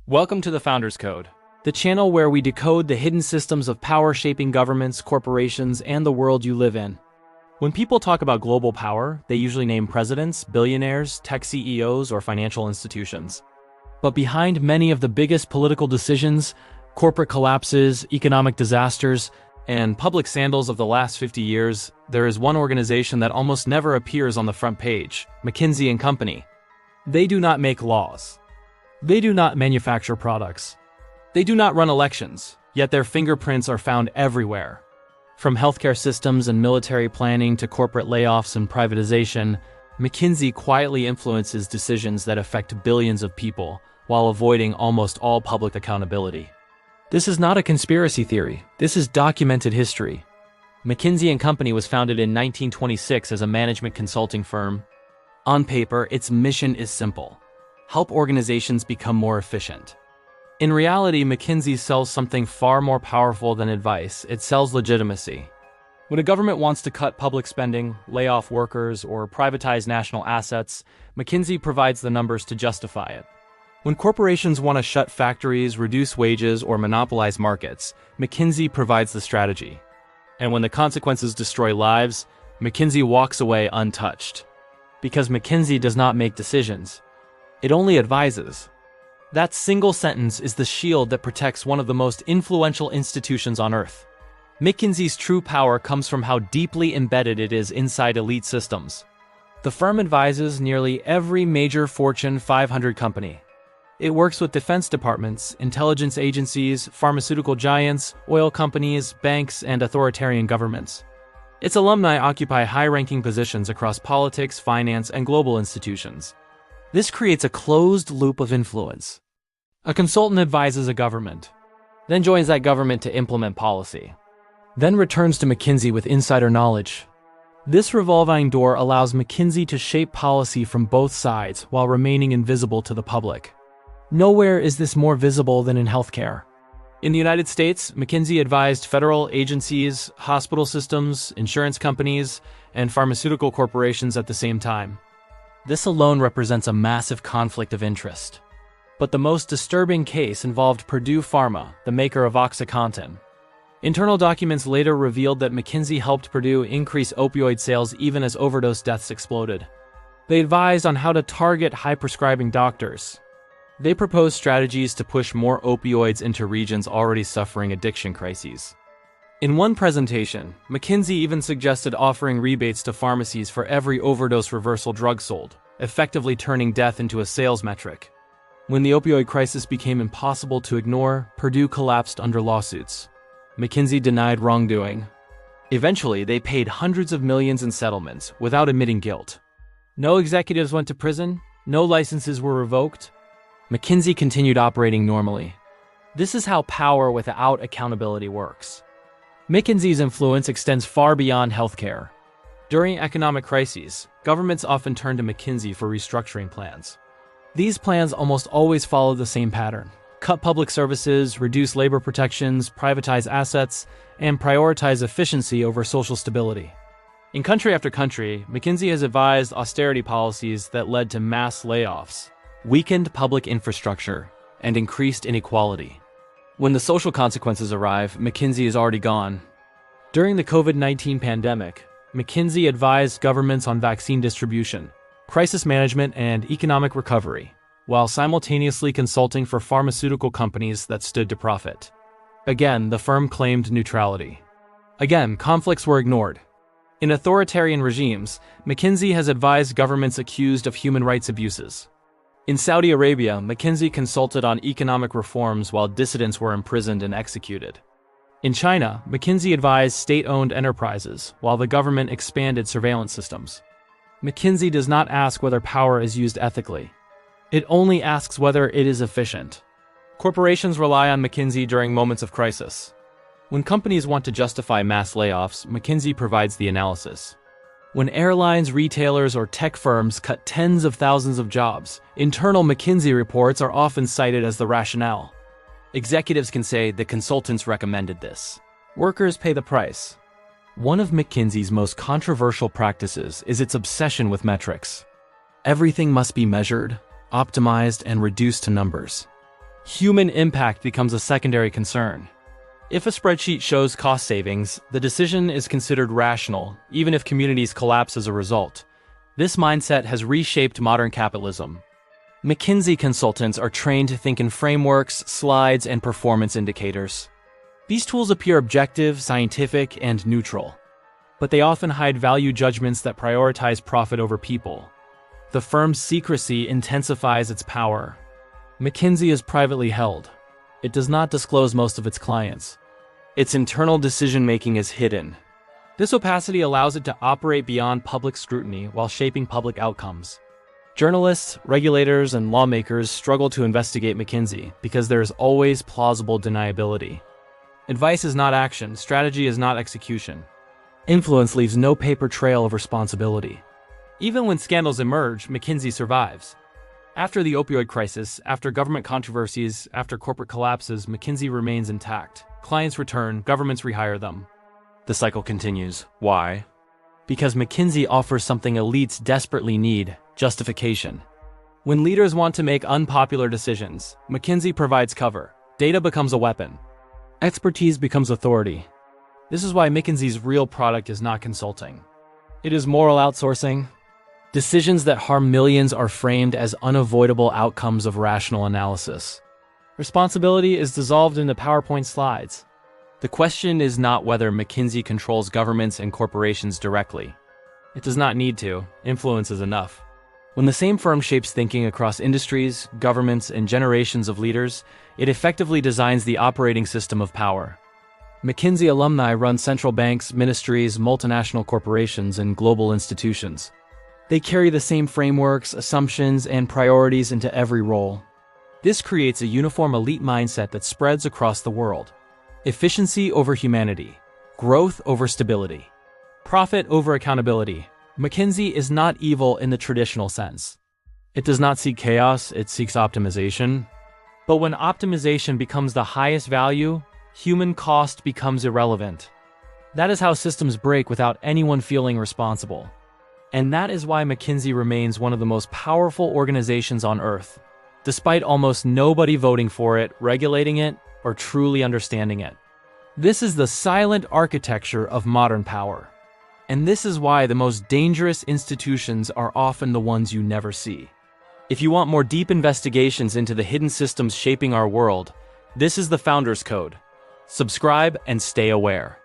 Welcome to the Founders Code, the channel where we decode the hidden systems of power shaping governments, corporations, and the world you live in. When people talk about global power, they usually name presidents, billionaires, tech CEOs, or financial institutions. But behind many of the biggest political decisions, corporate collapses, economic disasters, and public scandals of the last 50 years, there is one organization that almost never appears on the front page: McKinsey Company. They do not make laws. They do not manufacture products. They do not run elections, yet their fingerprints are found everywhere. From healthcare systems and military planning to corporate layoffs and privatization, McKinsey quietly influences decisions that affect billions of people while avoiding almost all public accountability. This is not a conspiracy theory. This is documented history. McKinsey Company was founded in 1926 as a management consulting firm. On paper, its mission is simple: help organizations become more efficient. In reality, McKinsey sells something far more powerful than advice. It sells legitimacy. When a government wants to cut public spending, lay off workers, or privatize national assets, McKinsey provides the numbers to justify it. When corporations want to shut factories, reduce wages, or monopolize markets, McKinsey provides the strategy. And when the consequences destroy lives, McKinsey walks away untouched. Because McKinsey does not make decisions. It only advises. That single sentence is the shield that protects one of the most influential institutions on Earth. McKinsey's true power comes from how deeply embedded it is inside elite systems. The firm advises nearly every major Fortune 500 company. It works with defense departments, intelligence agencies, pharmaceutical giants, oil companies, banks, and authoritarian governments. Its alumni occupy high-ranking positions across politics, finance, and global institutions. This creates a closed loop of influence. A consultant advises a government, then joins that government to implement policy, then returns to McKinsey with insider knowledge. This revolving door allows McKinsey to shape policy from both sides while remaining invisible to the public. Nowhere is this more visible than in healthcare. In the United States, McKinsey advised federal agencies, hospital systems, insurance companies, and pharmaceutical corporations at the same time. This alone represents a massive conflict of interest. But the most disturbing case involved Purdue Pharma, the maker of OxyContin. Internal documents later revealed that McKinsey helped Purdue increase opioid sales even as overdose deaths exploded. They advised on how to target high-prescribing doctors. They proposed strategies to push more opioids into regions already suffering addiction crises. In one presentation, McKinsey even suggested offering rebates to pharmacies for every overdose reversal drug sold, effectively turning death into a sales metric. When the opioid crisis became impossible to ignore, Purdue collapsed under lawsuits. McKinsey denied wrongdoing. Eventually, they paid hundreds of millions in settlements without admitting guilt. No executives went to prison, no licenses were revoked. McKinsey continued operating normally. This is how power without accountability works. McKinsey's influence extends far beyond healthcare. During economic crises, governments often turn to McKinsey for restructuring plans. These plans almost always follow the same pattern: cut public services, reduce labor protections, privatize assets, and prioritize efficiency over social stability. In country after country, McKinsey has advised austerity policies that led to mass layoffs, weakened public infrastructure, and increased inequality. When the social consequences arrive, McKinsey is already gone. During the COVID-19 pandemic, McKinsey advised governments on vaccine distribution, crisis management, and economic recovery, while simultaneously consulting for pharmaceutical companies that stood to profit. Again, the firm claimed neutrality. Again, conflicts were ignored. In authoritarian regimes, McKinsey has advised governments accused of human rights abuses. In Saudi Arabia, McKinsey consulted on economic reforms while dissidents were imprisoned and executed. In China, McKinsey advised state-owned enterprises while the government expanded surveillance systems. McKinsey does not ask whether power is used ethically. It only asks whether it is efficient. Corporations rely on McKinsey during moments of crisis. When companies want to justify mass layoffs, McKinsey provides the analysis. When airlines, retailers, or tech firms cut tens of thousands of jobs, internal McKinsey reports are often cited as the rationale. Executives can say the consultants recommended this. Workers pay the price. One of McKinsey's most controversial practices is its obsession with metrics. Everything must be measured, optimized, and reduced to numbers. Human impact becomes a secondary concern. If a spreadsheet shows cost savings, the decision is considered rational, even if communities collapse as a result. This mindset has reshaped modern capitalism. McKinsey consultants are trained to think in frameworks, slides, and performance indicators. These tools appear objective, scientific, and neutral, but they often hide value judgments that prioritize profit over people. The firm's secrecy intensifies its power. McKinsey is privately held. It does not disclose most of its clients. Its internal decision-making is hidden. This opacity allows it to operate beyond public scrutiny while shaping public outcomes. Journalists, regulators, and lawmakers struggle to investigate McKinsey because there is always plausible deniability. Advice is not action, strategy is not execution. Influence leaves no paper trail of responsibility. Even when scandals emerge, McKinsey survives. After the opioid crisis, after government controversies, after corporate collapses, McKinsey remains intact. Clients return, governments rehire them. The cycle continues. Why? Because McKinsey offers something elites desperately need: justification. When leaders want to make unpopular decisions, McKinsey provides cover. Data becomes a weapon. Expertise becomes authority. This is why McKinsey's real product is not consulting. It is moral outsourcing. Decisions that harm millions are framed as unavoidable outcomes of rational analysis. Responsibility is dissolved into PowerPoint slides. The question is not whether McKinsey controls governments and corporations directly. It does not need to. Influence is enough. When the same firm shapes thinking across industries, governments, and generations of leaders, it effectively designs the operating system of power. McKinsey alumni run central banks, ministries, multinational corporations, and global institutions. They carry the same frameworks, assumptions, and priorities into every role. This creates a uniform elite mindset that spreads across the world. Efficiency over humanity. Growth over stability. Profit over accountability. McKinsey is not evil in the traditional sense. It does not seek chaos, it seeks optimization. But when optimization becomes the highest value, human cost becomes irrelevant. That is how systems break without anyone feeling responsible. And that is why McKinsey remains one of the most powerful organizations on Earth, despite almost nobody voting for it, regulating it, or truly understanding it. This is the silent architecture of modern power. And this is why the most dangerous institutions are often the ones you never see. If you want more deep investigations into the hidden systems shaping our world, this is the Founder's Code. Subscribe and stay aware.